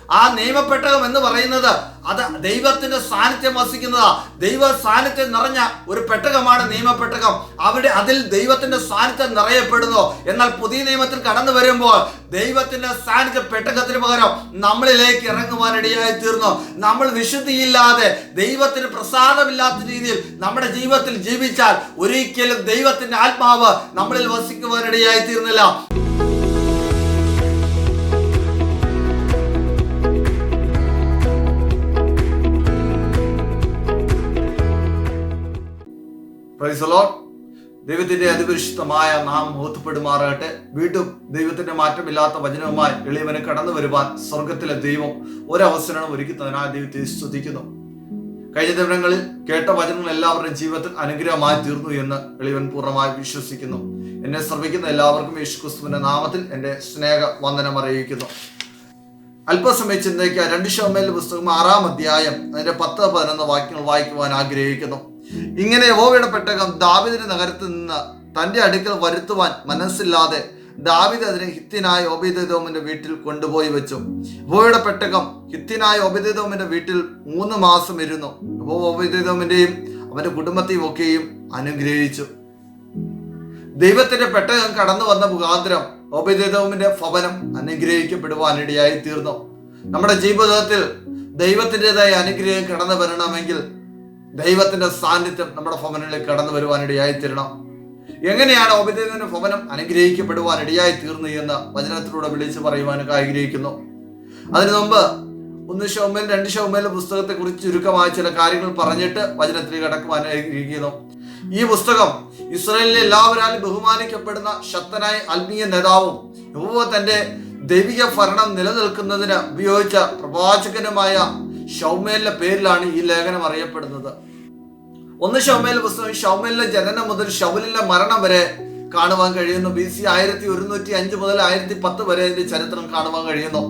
ആ നിയമപ്പെട്ടകം എന്ന് പറയുന്നത് അത് ദൈവത്തിന്റെ സാന്നിധ്യം വസിക്കുന്നതാ. ദൈവ സാന്നിധ്യം നിറഞ്ഞ ഒരു പെട്ടകമാണ് നിയമപ്പെട്ടകം. അതിൽ ദൈവത്തിന്റെ സാന്നിധ്യം നിറയപ്പെടുന്നു. എന്നാൽ പുതിയ നിയമത്തിൽ കടന്നു വരുമ്പോൾ ദൈവത്തിന്റെ സാന്നിധ്യ പെട്ടകത്തിന് പകരം നമ്മളിലേക്ക് ഇറങ്ങുവാനിടയായി തീർന്നു. നമ്മൾ വിശുദ്ധിയില്ലാതെ ദൈവത്തിന് പ്രസാദമില്ലാത്ത രീതിയിൽ നമ്മുടെ ജീവിതത്തിൽ ജീവിച്ചാൽ ഒരിക്കലും ദൈവത്തിന്റെ ആത്മാവ് നമ്മളിൽ വസിക്കുവാനിടയായി തീർന്നില്ല. Praise the Lord. ദൈവത്തിന്റെ അതിപരിശുദ്ധമായ നാമം മഹത്വപ്പെടുമാറാകട്ടെ. വീണ്ടും ദൈവത്തിന്റെ മാറ്റമില്ലാത്ത വചനവുമായി എളിയവന് കടന്നു വരുവാൻ സ്വർഗത്തിലെ ദൈവം ഒരവസരമാണ് ഒരുക്കുന്നതിനായി ദൈവത്തെ സ്തുതിക്കുന്നു. കഴിഞ്ഞ ദിവസങ്ങളിൽ കേട്ട വചനങ്ങൾ എല്ലാവരുടെയും ജീവിതത്തിൽ അനുഗ്രഹമായി തീർന്നു എന്ന് എളിയവൻ പൂർണ്ണമായി വിശ്വസിക്കുന്നു. എന്നെ ശ്രമിക്കുന്ന എല്ലാവർക്കും യേശുക്രിസ്തുവിന്റെ നാമത്തിൽ എന്റെ സ്നേഹ വന്ദനം അറിയിക്കുന്നു. അല്പസമയം ചിന്തയ്ക്ക് 2 ശമൂവേൽ പുസ്തകം 6-ാം അധ്യായം അതിന്റെ 10-11 വാക്യങ്ങൾ വായിക്കുവാൻ ആഗ്രഹിക്കുന്നു. ഇങ്ങനെ യഹോവയുടെ പെട്ടകം ദാവീദിന്റെ നഗരത്തിൽ നിന്ന് തന്റെ അടുക്കൽ വരുത്തുവാൻ മനസ്സില്ലാതെ ദാവീദ് അതിനെ ഹിത്യനായ ഓബേദ്ഏദോമിന്റെ വീട്ടിൽ കൊണ്ടുപോയി വെച്ചു. യഹോവയുടെ പെട്ടകം ഹിത്യനായ ഓബേദ്ഏദോമിന്റെ വീട്ടിൽ 3 മാസം ഇരുന്നു. യഹോവ ഓബേദ്ഏദോമിന്റെയും അവന്റെ കുടുംബത്തെയും ഒക്കെയും അനുഗ്രഹിച്ചു. ദൈവത്തിന്റെ പെട്ടകം കടന്നു വന്ന മുഖാന്തരം ഓബേദ്ഏദോമിന്റെ ഭവനം അനുഗ്രഹിക്കപ്പെടുവാനിടയായി തീർന്നു. നമ്മുടെ ജീവിതത്തിൽ ദൈവത്തിൻ്റെതായ അനുഗ്രഹം കടന്നു വരണമെങ്കിൽ ദൈവത്തിന്റെ സാന്നിധ്യം നമ്മുടെ ഭവനങ്ങളിലേക്ക് കടന്നു വരുവാനിടയായി തീരണം. എങ്ങനെയാണ് ഓബേദ്ഏദോമിന്റെ ഭവനം അനുഗ്രഹിക്കപ്പെടുവാനിടയായി തീർന്നു എന്ന് വചനത്തിലൂടെ വിളിച്ചു പറയുവാൻ ആഗ്രഹിക്കുന്നു. അതിനു മുമ്പ് 1 ശമൂവേൽ 2 ശമൂവേൽ പുസ്തകത്തെ കുറിച്ച് ചുരുക്കമായ ചില കാര്യങ്ങൾ പറഞ്ഞിട്ട് വചനത്തിലേക്ക് കടക്കുവാൻ ആഗ്രഹിക്കുന്നു. ഈ പുസ്തകം ഇസ്രായേലിലെ എല്ലാവരാലും ബഹുമാനിക്കപ്പെടുന്ന ശക്തനായ ആത്മീയ നേതാവും യഹോവ തന്റെ ദൈവിക ഭരണം നിലനിൽക്കുന്നതിന് ഉപയോഗിച്ച പ്രവാചകനുമായ ശമൂവേലിന്റെ പേരിലാണ് ഈ ലേഖനം അറിയപ്പെടുന്നത്. 1 ശമൂവേൽ പുസ്തകം ശമൂവേലിന്റെ ജനനം മുതൽ ശൗലിന്റെ മരണം വരെ കാണുവാൻ കഴിയുന്നു. BC 1105 മുതൽ 1010 വരെ അതിന്റെ ചരിത്രം കാണുവാൻ കഴിയുന്നു.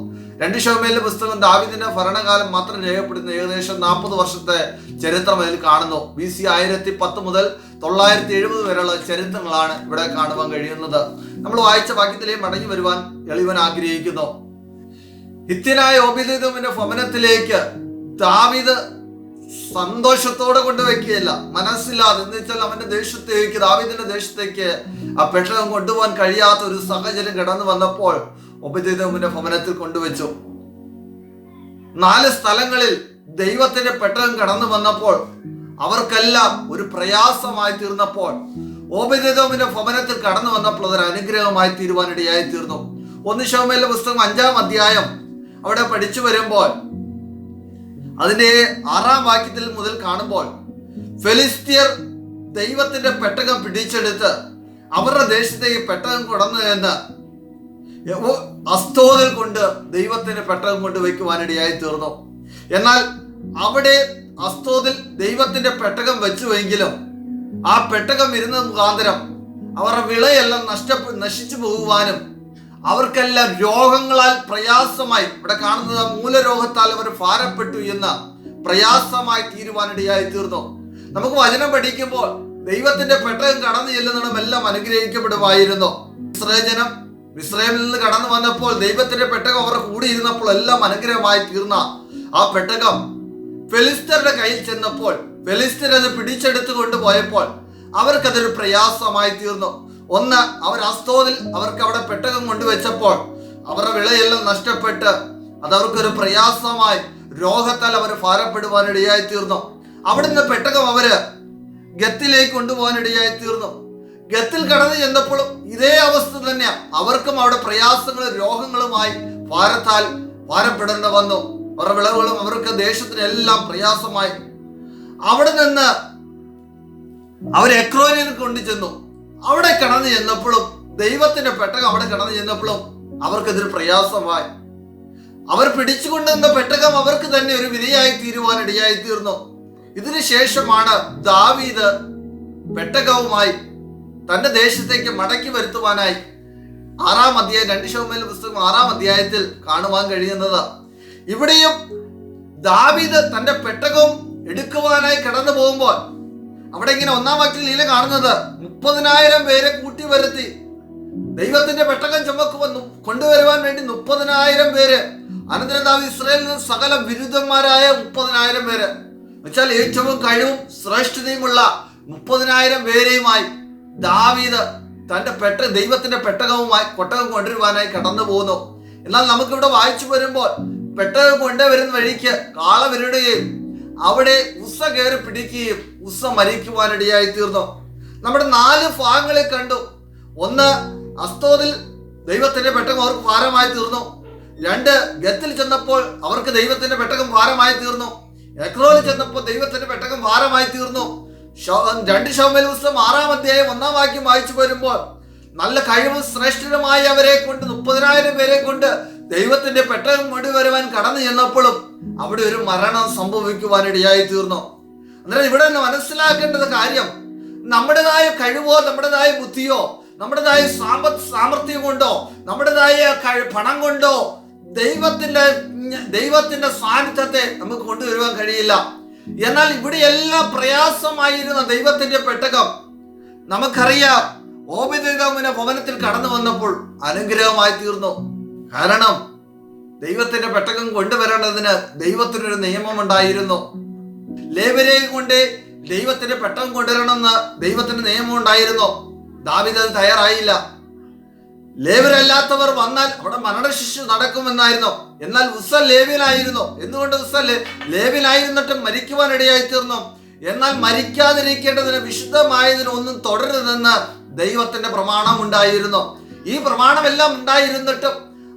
2 ശമൂവേലിന്റെ പുസ്തകം ദാവീദിന്റെ ഭരണകാലം മാത്രം രേഖപ്പെടുത്തുന്ന ഏകദേശം 40 വർഷത്തെ ചരിത്രം അതിൽ കാണുന്നു. BC 1010 മുതൽ 970 വരെയുള്ള ചരിത്രങ്ങളാണ് ഇവിടെ കാണുവാൻ കഴിയുന്നത്. നമ്മൾ വായിച്ച വാക്യത്തിലേക്ക് മടങ്ങി വരുവാൻ എളിവൻ ആഗ്രഹിക്കുന്നു. ഹിത്യനായ ഓബേദ്ഏദോമിന്റെ ഭവനത്തിലേക്ക് ദാവീദ് സന്തോഷത്തോടെ കൊണ്ടുവയ്ക്കുകയല്ല, മനസ്സില്ലാതെ, എന്ന് വെച്ചാൽ അവന്റെ ദേശത്തേക്ക്, ദാവീദിന്റെ ദേശത്തേക്ക് ആ പെട്ടകം കൊണ്ടുപോകാൻ കഴിയാത്ത ഒരു സാഹചര്യം കടന്നു വന്നപ്പോൾ ഓബേദ്ഏദോമിന്റെ ഭവനത്തിൽ കൊണ്ടുവച്ചു. 4 സ്ഥലങ്ങളിൽ ദൈവത്തിന്റെ പെട്ടകം കടന്നു വന്നപ്പോൾ അവർക്കെല്ലാം ഒരു പ്രയാസമായി തീർന്നപ്പോൾ ഓബേദ്ഏദോമിന്റെ ഭവനത്തിൽ കടന്നു വന്നപ്പോൾ അതൊരു അനുഗ്രഹമായി തീരുവാനിടയായി തീർന്നു. 1 ശമൂവേലിന്റെ പുസ്തകം 5-ാം അധ്യായം അവിടെ പഠിച്ചു വരുമ്പോൾ അതിന്റെ 6-ാം വാക്യത്തിൽ മുതൽ കാണുമ്പോൾ ഫെലിസ്ത്യർ ദൈവത്തിന്റെ പെട്ടകം പിടിച്ചെടുത്ത് അവരുടെ ദേശത്തേക്ക് പെട്ടകം കൊടന്നു എന്ന് അസ്തോദിൽ കൊണ്ട് ദൈവത്തിന്റെ പെട്ടകം കൊണ്ട് വയ്ക്കുവാനിടയായി തീർന്നു. എന്നാൽ അവിടെ അസ്തോദിൽ ദൈവത്തിന്റെ പെട്ടകം വെച്ചുവെങ്കിലും ആ പെട്ടകം ഇരുന്ന മുഖാന്തരം അവരുടെ വിളയെല്ലാം നശിച്ചു പോകുവാനും അവർക്കെല്ലാം രോഗങ്ങളാൽ പ്രയാസമായി, ഇവിടെ കാണുന്നത് മൂലരോഗത്താൽ അവർ ഭാരപ്പെട്ടു എന്ന് പ്രയാസമായി തീരുവാനിടയായി തീർന്നു. നമുക്ക് വചനം പഠിക്കുമ്പോൾ ദൈവത്തിന്റെ പെട്ടകം കടന്നു ചെല്ലുന്നതും എല്ലാം അനുഗ്രഹിക്കപ്പെടുമായിരുന്നു. ഇസ്രായേൽ ഇസ്രായേലിൽ നിന്ന് കടന്നു വന്നപ്പോൾ ദൈവത്തിന്റെ പെട്ടകം അവർ കൂടിയിരുന്നപ്പോൾ എല്ലാം അനുഗ്രഹമായി തീർന്ന ആ പെട്ടകം ഫെലിസ്ത്യരുടെ കയ്യിൽ ചെന്നപ്പോൾ ഫെലിസ്ത്യർ അത് പിടിച്ചെടുത്തു കൊണ്ടുപോയപ്പോൾ അവർക്കതൊരു പ്രയാസമായി തീർന്നു. ഒന്ന്, അവർ അസ്തോദിൽ അവർക്ക് അവിടെ പെട്ടകം കൊണ്ടുവച്ചപ്പോൾ അവരുടെ വിളയെല്ലാം നഷ്ടപ്പെട്ട് അതവർക്കൊരു പ്രയാസമായി, രോഗത്താൽ അവർ ഭാരപ്പെടുവാനിടയായി തീർന്നു. അവിടുന്ന് പെട്ടകം അവര് ഗത്തിലേക്ക് കൊണ്ടുപോകാനിടയായി തീർന്നു. ഗത്തിൽ കടന്നു ചെന്നപ്പോഴും ഇതേ അവസ്ഥ തന്നെയാ, അവർക്കും അവിടെ പ്രയാസങ്ങളും രോഗങ്ങളുമായി ഭാരപ്പെടേണ്ടി വന്നു. അവരുടെ വിളവുകളും അവർക്ക് ദേശത്തിനെല്ലാം പ്രയാസമായി. അവിടെ നിന്ന് അവർ എക്രോനിൽ കൊണ്ടു ചെന്നു. അവിടെ കടന്നു ചെന്നപ്പോഴും ദൈവത്തിന്റെ പെട്ടകം അവിടെ കടന്നു ചെന്നപ്പോഴും അവർക്കതൊരു പ്രയാസമായി. അവർ പിടിച്ചുകൊണ്ടുവന്ന പെട്ടകം അവർക്ക് തന്നെ ഒരു വിനയായി തീരുവാനിടയായി തീർന്നു. ഇതിനു ശേഷമാണ് ദാവീദ് പെട്ടകവുമായി തന്റെ ദേശത്തേക്ക് മടക്കി വരുത്തുവാനായി 6-ാം അധ്യായം 2 ശമൂവേൽ പുസ്തകം 6-ാം അധ്യായത്തിൽ കാണുവാൻ കഴിയുന്നത്. ഇവിടെയും ദാവീദ് തന്റെ പെട്ടകവും എടുക്കുവാനായി കടന്നു പോകുമ്പോൾ അവിടെ ഇങ്ങനെ 1-ാം വാക്യത്തിൽ കാണുന്നത് 30,000 പേരെ കൂട്ടി വരുത്തി ദൈവത്തിന്റെ പെട്ടകം ചുമക്കുവാൻ കൊണ്ടുവരുവാൻ വേണ്ടി 30,000 പേര് അനന്തരം ദാവീദ് ഇസ്രായേലിൽ നിന്ന് സകല വിരുദ്ധന്മാരായ 30,000 പേര്, വെച്ചാൽ ഏറ്റവും കഴിവും ശ്രേഷ്ഠതയുമുള്ള 30,000 പേരെയുമായി ദാവീദ് തന്റെ ദൈവത്തിന്റെ പെട്ടകവുമായി കൊട്ടകം കൊണ്ടുവരുവാനായി കടന്നു പോകുന്നു. എന്നാൽ നമുക്കിവിടെ വായിച്ചു വരുമ്പോൾ പെട്ടകം കൊണ്ടുവരുന്ന വഴിക്ക് കാള വിരടുകയും അവിടെ ഉസ്സ കയറി പിടിക്കുകയും ഉസ്സ മരിക്കുവാനിടയായി തീർന്നു. നമ്മുടെ 4 ഭാഗങ്ങളെ കണ്ടു. ഒന്ന്, അസ്തോദിൽ ദൈവത്തിന്റെ പെട്ടകം അവർക്ക് ഭാരമായി തീർന്നു. 2, ഗത്തിൽ ചെന്നപ്പോൾ അവർക്ക് ദൈവത്തിന്റെ പെട്ടകം ഭാരമായി തീർന്നു. എക്രോനിൽ ചെന്നപ്പോൾ ദൈവത്തിന്റെ പെട്ടകം ഭാരമായി തീർന്നു. 2 ശമൂവേൽ പുസ്തകം 6-ാം അധ്യായം 1-ാം വാക്യം വായിച്ചു വരുമ്പോൾ നല്ല കഴിവും ശ്രേഷ്ഠരുമായ അവരെ കൊണ്ട് 30,000 പേരെ കൊണ്ട് ദൈവത്തിന്റെ പെട്ടകം കൊണ്ടുവരുവാൻ കടന്നു ചെന്നപ്പോഴും അവിടെ ഒരു മരണം സംഭവിക്കുവാനിടയായി തീർന്നു. അന്നേരം ഇവിടെ മനസ്സിലാക്കേണ്ടത് കാര്യം, നമ്മുടേതായ കഴിവോ നമ്മുടേതായ ബുദ്ധിയോ നമ്മുടേതായ സാമർഥ്യം കൊണ്ടോ നമ്മുടേതായ പണം കൊണ്ടോ ദൈവത്തിന്റെ സാന്നിധ്യത്തെ നമുക്ക് കൊണ്ടുവരുവാൻ കഴിയില്ല. എന്നാൽ ഇവിടെ എല്ലാം പ്രയാസമായിരുന്ന ദൈവത്തിന്റെ പെട്ടകം നമുക്കറിയാം ഓബേദ്ഏദോമിന്റെ ഭവനത്തിൽ കടന്നു വന്നപ്പോൾ അനുഗ്രഹമായി തീർന്നു. കാരണം ദൈവത്തിന്റെ പെട്ടകം കൊണ്ടുവരേണ്ടതിന് ദൈവത്തിനൊരു നിയമമുണ്ടായിരുന്നു. ലേവ്യരെ കൊണ്ട് ദൈവത്തിന്റെ പെട്ടകം കൊണ്ടുവരണമെന്ന് ദൈവത്തിന് നിയമം ഉണ്ടായിരുന്നു. ദാവീദ് അത് തയ്യാറായില്ല. ലേവ്യരല്ലാത്തവർ വന്നാൽ അവിടെ മരണശിക്ഷ നടക്കുമെന്നായിരുന്നു. എന്നാൽ ഉസ്സ ലേവ്യനായിരുന്നു. എന്തുകൊണ്ട് ഉസ്സ ലേവ്യനായിരുന്നിട്ടും മരിക്കുവാനിടയായി തീർന്നു? എന്നാൽ മരിക്കാതിരിക്കേണ്ടതിന് വിശുദ്ധമായതിന് ഒന്നും തുടരുതെന്ന് ദൈവത്തിന്റെ പ്രമാണം ഉണ്ടായിരുന്നു. ഈ പ്രമാണമെല്ലാം ഉണ്ടായിരുന്നിട്ടും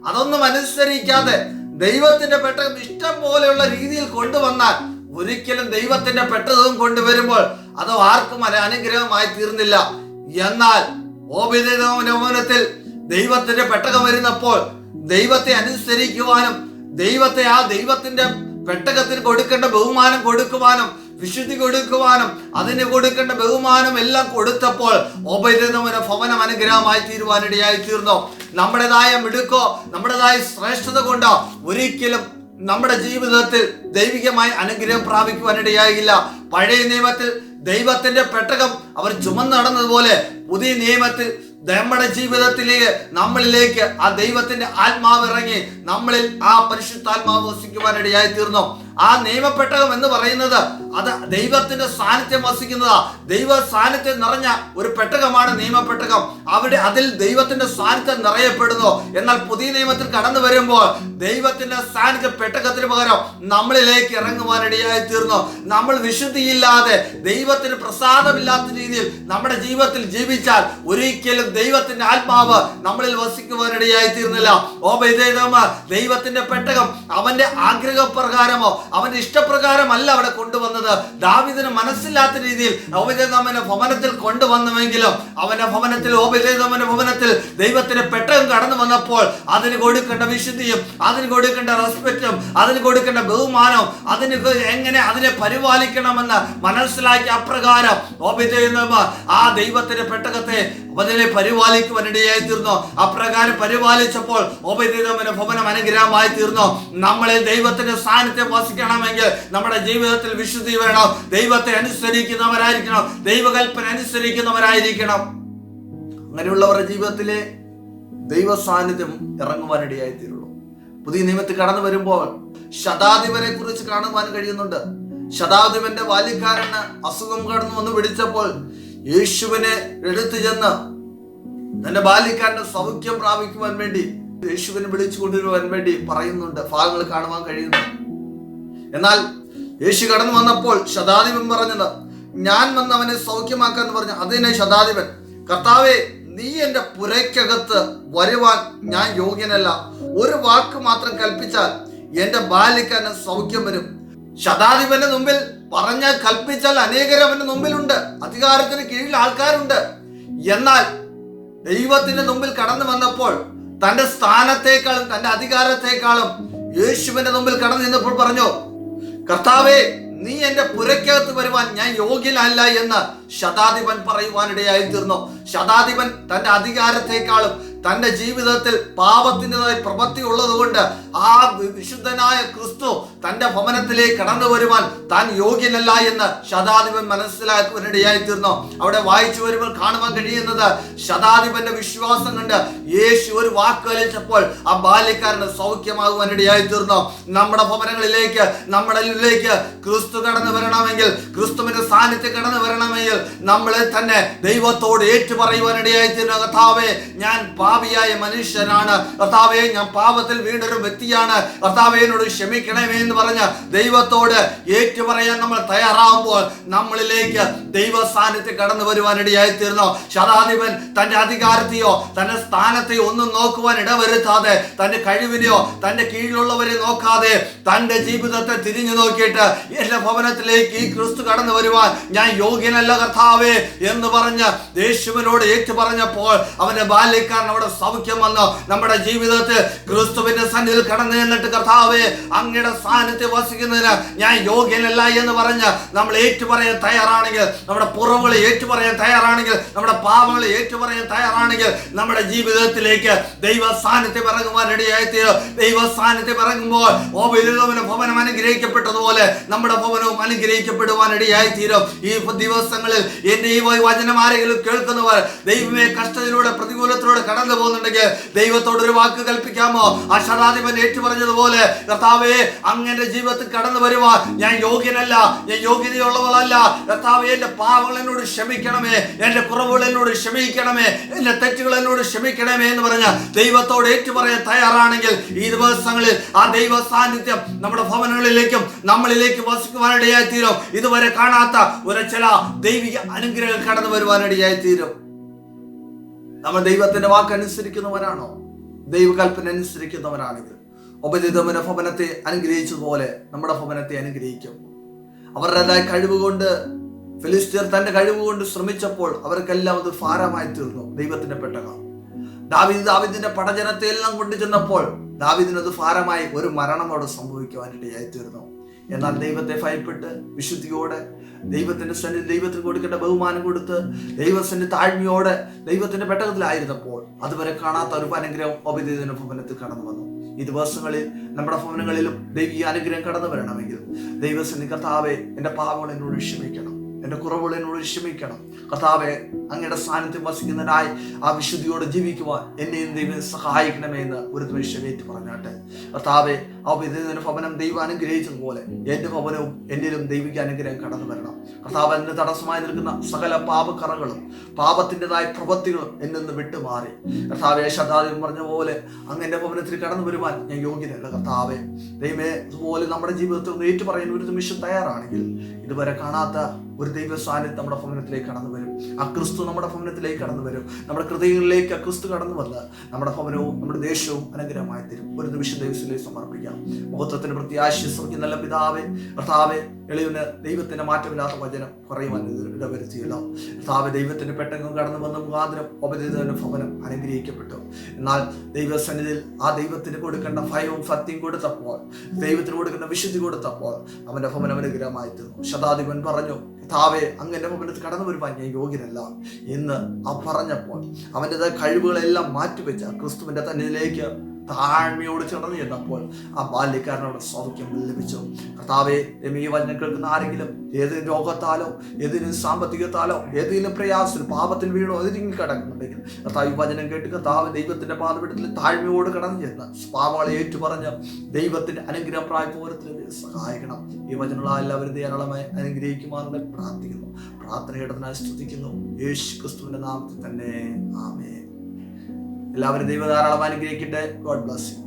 അതൊന്നും അനുസരിക്കാതെ ദൈവത്തിന്റെ പെട്ടകം ഇഷ്ടം പോലെയുള്ള രീതിയിൽ കൊണ്ടുവന്നാൽ ഒരിക്കലും ദൈവത്തിന്റെ പെട്ടകം കൊണ്ടുവരുമ്പോൾ അത് ആർക്കും അനുഗ്രഹമായി തീർന്നില്ല. എന്നാൽ ഓബേദ്ഏദോമിന്റെ ഭവനത്തിൽ ദൈവത്തിന്റെ പെട്ടകം വരുന്നപ്പോൾ ദൈവത്തെ അനുസരിക്കുവാനും ദൈവത്തിന്റെ പെട്ടകത്തിന് കൊടുക്കേണ്ട ബഹുമാനം കൊടുക്കുവാനും വിശുദ്ധി കൊടുക്കുവാനും അതിന് കൊടുക്കേണ്ട ബഹുമാനം എല്ലാം കൊടുത്തപ്പോൾ ഓബേദ്ഏദോമിന്റെ ഭവനം അനുഗ്രഹമായി തീരുവാനിടയായി തീർന്നു. നമ്മുടേതായ മിടുക്കോ നമ്മുടേതായ ശ്രേഷ്ഠത കൊണ്ടോ ഒരിക്കലും നമ്മുടെ ജീവിതത്തിൽ ദൈവികമായി അനുഗ്രഹം പ്രാപിക്കുവാനിടയായില്ല. പഴയ നിയമത്തിൽ ദൈവത്തിന്റെ പെട്ടകം അവർ ചുമന്ന് നടന്നതുപോലെ പുതിയ നിയമത്തിൽ നമ്മുടെ ജീവിതത്തിലേക്ക് നമ്മളിലേക്ക് ആ ദൈവത്തിന്റെ ആത്മാവ് ഇറങ്ങി നമ്മളിൽ ആ പരിശുദ്ധാത്മാവ് വസിക്കുവാനിടയായി തീർന്നു. ആ നിയമപ്പെട്ടകം എന്ന് പറയുന്നത് അത് ദൈവത്തിന്റെ സാന്നിധ്യം വസിക്കുന്നതാ. ദൈവ സാന്നിധ്യം നിറഞ്ഞ ഒരു പെട്ടകമാണ് നിയമപ്പെട്ടകം. അതിൽ ദൈവത്തിന്റെ സാന്നിധ്യം നിറയപ്പെടുന്നു. എന്നാൽ പുതിയ നിയമത്തിൽ കടന്നു വരുമ്പോൾ ദൈവത്തിന്റെ സാന്നിധ്യ പെട്ടകത്തിന് പകരം നമ്മളിലേക്ക് ഇറങ്ങുവാനിടയായി തീർന്നു. നമ്മൾ വിശുദ്ധിയില്ലാതെ ദൈവത്തിന് പ്രസാദമില്ലാത്ത രീതിയിൽ നമ്മുടെ ജീവിതത്തിൽ ജീവിച്ചാൽ ഒരിക്കലും ദൈവത്തിന്റെ ആത്മാവ് നമ്മളിൽ വസിക്കുവാനിടയായി തീർന്നില്ല. ഓബേദ്ഏദോം ദൈവത്തിന്റെ പെട്ടകം അവന്റെ ആഗ്രഹപ്രകാരമോ അവന്റെ ഇഷ്ടപ്രകാരമല്ല അവിടെ കൊണ്ടുവന്നത്. ദാവീദിന് മനസ്സില്ലാത്ത രീതിയിൽ ഓബേദ്ഏദോമിന്റെ ഭവനത്തിൽ കൊണ്ടുവന്നുവെങ്കിലും ഓബേദ്ഏദോമിന്റെ ഭവനത്തിൽ ദൈവത്തിന്റെ പെട്ടകം കടന്നു വന്നപ്പോൾ അതിന് കൊടുക്കേണ്ട വിശുദ്ധിയും അതിന് കൊടുക്കേണ്ട റെസ്പെക്റ്റും അതിന് കൊടുക്കേണ്ട ബഹുമാനവും എങ്ങനെ അതിനെ പരിപാലിക്കണമെന്ന് മനസ്സിലാക്കിയ അപ്രകാരം ഓബേദ്ഏദോം ആ ദൈവത്തിന്റെ പെട്ടകത്തെ അതിനെ പരിപാലിക്കുവാനിടയായി തീർന്നു. അപ്രകാരം പരിപാലിച്ചപ്പോൾ ഓബേദ്ഏദോമിന്റെ ഭവനം അനുഗ്രഹമായി തീർന്നു. നമ്മളെ ദൈവത്തിന്റെ സാന്നിധ്യം വസിക്കണമെങ്കിൽ നമ്മുടെ ജീവിതത്തിൽ വിശുദ്ധി വേണം. ദൈവത്തെ അനുസരിക്കുന്നവരായിരിക്കണം. ദൈവകൽപ്പന അനുസരിക്കുന്നവരായിരിക്കണം. അങ്ങനെയുള്ളവരുടെ ജീവിതത്തിലെ ദൈവ സാന്നിധ്യം ഇറങ്ങുവാനിടയായി തീരുള്ളൂ. പുതിയ നിയമത്തിൽ കടന്നു വരുമ്പോൾ ശതാധിപനെ കുറിച്ച് കാണുവാൻ കഴിയുന്നുണ്ട്. ശതാധിപന്റെ ബാല്യക്കാരന് അസുഖം കടന്നു വന്ന് പിടിച്ചപ്പോൾ യേശുവിനെ എടുത്തു ചെന്ന് തന്റെ ബാല്യക്കാരന്റെ സൗഖ്യം പ്രാപിക്കുവാൻ വേണ്ടി യേശുവിനെ വിളിച്ചു കൊണ്ടുവരുവാൻ വേണ്ടി പറയുന്നുണ്ട്. ഭാഗങ്ങൾ കാണുവാൻ കഴിയുന്നു. എന്നാൽ യേശു കടന്നു വന്നപ്പോൾ ശതാധിപൻ പറഞ്ഞത്, ഞാൻ വന്ന് അവനെ സൗഖ്യമാക്കാന്ന് പറഞ്ഞു. അതിനെ ശതാധിപൻ, കർത്താവേ, നീ എന്റെ പുരയ്ക്കകത്ത് വരുവാൻ ഞാൻ യോഗ്യനല്ല. ഒരു വാക്ക് മാത്രം കൽപ്പിച്ചാൽ എന്റെ ബാല്യക്കാരന് സൗഖ്യം വരും. ശതാധിപന്റെ മുമ്പിൽ പറഞ്ഞാൽ കൽപ്പിച്ചാൽ അനേകർ അവന്റെ മുമ്പിലുണ്ട്. അധികാരത്തിന് കീഴിൽ ആൾക്കാരുണ്ട്. എന്നാൽ ദൈവത്തിന്റെ മുമ്പിൽ കടന്നു വന്നപ്പോൾ തന്റെ സ്ഥാനത്തെക്കാളും തന്റെ അധികാരത്തെക്കാളും യേശുവിന്റെ മുമ്പിൽ കടന്നു നിന്നപ്പോൾ പറഞ്ഞു, കർത്താവേ, നീ എന്റെ പുരയ്ക്കകത്ത് വരുവാൻ ഞാൻ യോഗ്യനല്ല എന്ന് ശതാധിപൻ പറയുവാനിടയായി തീർന്നു. ശതാധിപൻ തന്റെ അധികാരത്തെക്കാളും തൻ്റെ ജീവിതത്തിൽ പാപത്തിൻ്റെതായ പ്രവൃത്തി ഉള്ളതുകൊണ്ട് ആ വിശുദ്ധനായ ക്രിസ്തു തൻ്റെ ഭവനത്തിലേക്ക് കടന്നു വരുവാൻ താൻ യോഗ്യനല്ല എന്ന് ശതാധിപൻ മനസ്സിലാക്കുവാനിടയായി തീർന്നു. അവിടെ വായിച്ചു വരുമ്പോൾ കാണുവാൻ കഴിയുന്നത്, ശതാധിപന്റെ വിശ്വാസം കണ്ട് യേശു ഒരു വാക്ക് കലിച്ചപ്പോൾ ആ ബാല്യക്കാരന് സൗഖ്യമാകുവാനിടയായി തീർന്നു. നമ്മുടെ ഭവനങ്ങളിലേക്ക്, നമ്മുടെ ഉള്ളിലേക്ക് ക്രിസ്തു കടന്നു വരണമെങ്കിൽ, ക്രിസ്തുവിന്റെ സാന്നിധ്യം കടന്നു വരണമെങ്കിൽ നമ്മളെ തന്നെ ദൈവത്തോട് ഏറ്റുപറയുവാനിടയായി തീർന്നു. കർത്താവേ, ഞാൻ പാപിയായ മനുഷ്യനാണ്, കർത്താവേ ഞാൻ പാപത്തിൽ വീണ്ടൊരു വ്യക്തിയാണ്, കർത്താവേ എന്നോട് ക്ഷമിക്കണമേ എന്ന് പറഞ്ഞ് ദൈവത്തോട് ഏറ്റുപറയാൻ നമ്മൾ തയ്യാറാവുമ്പോൾ നമ്മളിലേക്ക് ദൈവ സാന്നിധ്യം കടന്നു വരുവാനിടയായി തീർന്നു. ശതാധിപൻ തന്റെ അധികാരത്തെയോ തന്റെ സ്ഥാനത്തെയോ ഒന്നും നോക്കുവാൻ ഇടവരുത്താതെ, തന്റെ കഴിവിനെയോ തന്റെ കീഴിലുള്ളവരെ നോക്കാതെ തന്റെ ജീവിതത്തെ തിരിഞ്ഞു നോക്കിയിട്ട് എന്റെ ഭവനത്തിലേക്ക് ഈ ക്രിസ്തു കടന്നു വരുവാൻ ഞാൻ യോഗ്യനല്ല കർത്താവേ എന്ന് പറഞ്ഞ് യേശുവിനോട് ഏറ്റു പറഞ്ഞപ്പോൾ അവന്റെ ബാല്യക്കാരൻ അവിടെ സൗഖ്യം വന്നു. നമ്മുടെ ജീവിതത്തിൽ ക്രിസ്തുവിന്റെ സന്നിധിയിൽ കടന്നു എന്നിട്ട്, കർത്താവേ അങ്ങയുടെ സാന്നിധ്യം വസിക്കുന്നതിന് ഞാൻ യോഗ്യനല്ല എന്ന് പറഞ്ഞ് നമ്മൾ ഏറ്റുപറയാൻ തയ്യാറാണെങ്കിൽ, നമ്മുടെ കുറവുകളെ ഏറ്റുപറയാൻ തയ്യാറാണെങ്കിൽ, നമ്മുടെ പാപങ്ങളെ ഏറ്റുപറയാൻ തയ്യാറാണെങ്കിൽ നമ്മുടെ ജീവിതത്തിലേക്ക് ദൈവ സാന്നിധ്യം ഇറങ്ങുവാൻ ഇടയായിത്തീരും. ദൈവ സാന്നിധ്യം ഇറങ്ങുമ്പോൾ ഓബേലിന്റെ ഭവനം അനുഗ്രഹിക്കപ്പെട്ടതുപോലെ നമ്മുടെ ഭവനവും അനുഗ്രഹിക്കപ്പെടുവാൻ ഇടയായിത്തീരും. ഈ ദിവസങ്ങളിൽ എന്റെ ഈ വചനം ആരെങ്കിലും കേൾക്കുന്നവർ ദൈവമേ കഷ്ടത്തിലൂടെ പ്രതികൂലത്തിലൂടെ കടന്നു പോകുന്നുണ്ടെങ്കിൽ ദൈവത്തോട് ഒരു വാക്ക് കൽപ്പിക്കാമോ? ആ ശതാധിപൻ ഏറ്റുപറഞ്ഞതുപോലെ, കർത്താവേ അങ്ങന്റെ ജീവിതത്തിൽ കടന്നു വരുവാൻ ഞാൻ യോഗ്യനല്ല, ഞാൻ യോഗ്യതയുള്ളവളല്ല, കർത്താവേ എന്റെ പാവങ്ങൾ എന്നോട് ക്ഷമിക്കണമേ, എന്റെ കുറവുകൾ എന്നോട് ക്ഷമിക്കണമേ, എന്റെ തെറ്റുകൾ എന്നോട് ക്ഷമിക്കണമേ എന്ന് പറഞ്ഞ ദൈവത്തോട് ഏറ്റുപറയാൻ തയ്യാറാണെങ്കിൽ ഈ ദിവസങ്ങളിൽ ആ ദൈവ സാന്നിധ്യം നമ്മുടെ ഭവനങ്ങളിലേക്കും നമ്മളിലേക്ക് വസിക്കുവാനിടയായി തീരും. ഇതുവരെ കാണാത്ത ഒരു ചില ദൈവിക അനുഗ്രഹങ്ങൾ കടന്നു വരുവാനിടയായി തീരും. നമ്മൾ ദൈവത്തിന്റെ വാക്കനുസരിക്കുന്നവരാണോ? ദൈവകൽപ്പന അനുസരിക്കുന്നവരാണെങ്കിൽ ഒബേദ്ഏദോമിന്റെ ഭവനത്തെ അനുഗ്രഹിച്ചതുപോലെ നമ്മുടെ ഭവനത്തെ അനുഗ്രഹിക്കും. അവരുടേതായ കഴിവുകൊണ്ട് ഫിലിസ്ത്യർ തന്റെ കഴിവുകൊണ്ട് ശ്രമിച്ചപ്പോൾ അവർക്കെല്ലാം അത് ഭാരമായി തീർന്നു. ദൈവത്തിന്റെ പെട്ടകം ദാവീദിന്റെ പടജനത്തെ എല്ലാം കൊണ്ടു ചെന്നപ്പോൾ ദാവീദിനത് ഭാരമായി ഒരു മരണം അവിടെ സംഭവിക്കുവാനിടയായി തീർന്നു. എന്നാൽ ദൈവത്തെ ഭയപ്പെട്ട് വിശുദ്ധിയോടെ ദൈവത്തിന്റെ സന്നിധി, ദൈവത്തിന് കൊടുക്കേണ്ട ബഹുമാനം കൊടുത്ത് ദൈവത്തിന്റെ താഴ്മയോടെ ദൈവത്തിന്റെ പെട്ടകത്തിലായിരുന്നപ്പോൾ അതുവരെ കാണാത്ത ഒരു അനുഗ്രഹം ഒബേദ്ഏദോമിന്റെ ഭവനത്തിൽ കടന്നു വന്നു. ഈ ദിവസങ്ങളിൽ നമ്മുടെ ഭവനങ്ങളിലും ദൈവിക അനുഗ്രഹം കടന്നു വരണമെങ്കിൽ ദൈവസന്നിധി, കർത്താവേ എന്റെ പാപങ്ങൾ എന്നോട് ക്ഷമിക്കണം, എന്റെ കുറവുകൾ എന്നോട് ക്ഷമിക്കണം, കർത്താവേ അങ്ങയുടെ സാന്നിധ്യം വസിക്കുന്നതിനായി ആ വിശുദ്ധിയോടെ ജീവിക്കുവാൻ എന്നെയും ദൈവം സഹായിക്കണമേ എന്ന് ഒരു നിമിഷം ഏറ്റു പറഞ്ഞാട്ടെ. കർത്താവേ ഒബേദ്ഏദോമിന്റെ ഭവനം ദൈവം അനുഗ്രഹിച്ചതുപോലെ എന്റെ ഭവനവും എന്നിലും ദൈവിക അനുഗ്രഹം കടന്നു വരണം. കർത്താവ് അതിന് തടസ്സമായി നിൽക്കുന്ന സകല പാപക്കറകളും പാപത്തിൻ്റെതായ പ്രവൃത്തികളും എന്നെ വിട്ടുമാറി, കർത്താവെ ശതാധിപൻ പറഞ്ഞ പോലെ അങ്ങന്റെ ഭവനത്തിൽ കടന്നു വരുവാൻ ഞാൻ യോഗ്യനല്ല കർത്താവെ. ദൈവമേ അതുപോലെ നമ്മുടെ ജീവിതത്തിൽ ഒന്ന് ഏറ്റു പറയാൻ ഒരു നിമിഷം തയ്യാറാണെങ്കിൽ ഇതുവരെ കാണാത്ത ഒരു ദൈവ സാന്നിധ്യം നമ്മുടെ ഭവനത്തിലേക്ക് കടന്നു വരും. ആ ക്രിസ്തു നമ്മുടെ ഭവനത്തിലേക്ക് കടന്നു വരും. നമ്മുടെ ഹൃദയങ്ങളിലേക്ക് ആ ക്രിസ്തു കടന്നു വന്ന് നമ്മുടെ ഭവനവും നമ്മുടെ ദേശവും അനുഗ്രഹമായി തരും. ഒരു നിമിഷം ദൈവത്തിലേക്ക് സമർപ്പിക്കാം. മഹത്വത്തിന് പ്രത്യാശിക്കുന്ന നല്ല പിതാവേ, കർത്താവെ എളിയവന് ദൈവത്തിന്റെ മാറ്റമില്ലാത്ത വചനം പറയുവാൻ ഇടവരുത്തിയല്ലോ. കർത്താവെ ദൈവത്തിന്റെ പെട്ടെന്ന് കടന്നു വന്ന മുഖാന്തരം ഒബേദ്ഏദോമിന്റെ ഭവനം അനുഗ്രഹിക്കപ്പെട്ടു. എന്നാൽ ദൈവസന്നിധിയിൽ ആ ദൈവത്തിന് കൊടുക്കേണ്ട ഭയവും ഭക്തിയും കൊടുത്തപ്പോൾ, ദൈവത്തിന് കൊടുക്കേണ്ട വിശുദ്ധി കൊടുത്തപ്പോൾ അവന്റെ ഭവനം അനുഗ്രഹമായി തീർന്നു. ശതാധിപൻ പറഞ്ഞു, കർത്താവേ അങ്ങന്റെ ഭവനത്തിൽ കടന്നു വരുവാൻ ഞാൻ യോഗ്യനല്ല എന്ന് ആ പറഞ്ഞപ്പോൾ അവൻ്റെതായ കഴിവുകളെല്ലാം മാറ്റിവെച്ച ക്രിസ്തുവിന്റെ തന്നിലേക്ക് താഴ്മയോട് ചേർന്ന് ചെന്നപ്പോൾ ആ ബാല്യക്കാരനോട് സൗഖ്യം ലഭിച്ചു. കർത്താവേ ഈ വചനം കേൾക്കുന്ന ആരെങ്കിലും ഏതെങ്കിലും രോഗത്താലോ ഏതെങ്കിലും സാമ്പത്തികത്താലോ ഏതെങ്കിലും പ്രയാസത്തിൽ പാപത്തിൽ വീണോ ഏതെങ്കിലും കിടക്കുന്നുണ്ടെങ്കിൽ കർത്താവ് ഈ വചനം കേട്ട് കർത്താവ് ദൈവത്തിന്റെ പാദപീഠത്തിൽ താഴ്മയോട് കടന്നു ചെന്ന് പാപങ്ങളെ ഏറ്റുപറഞ്ഞ് ദൈവത്തിന്റെ അനുഗ്രഹം പ്രായപൂരത്തിന് സഹായിക്കണം. ഈ വചനമുള്ള എല്ലാവരും ധാരാളമായി അനുഗ്രഹിക്കുവാനുള്ള പ്രാർത്ഥിക്കുന്നു. പ്രാർത്ഥനയുടെ സ്തുതിക്കുന്നു യേശു ക്രിസ്തുവിന്റെ നാമത്തിൽ തന്നെ. ആമേൻ. എല്ലാവരും ദൈവം ധാരാളം അനുഗ്രഹിക്കട്ടെ. God bless you.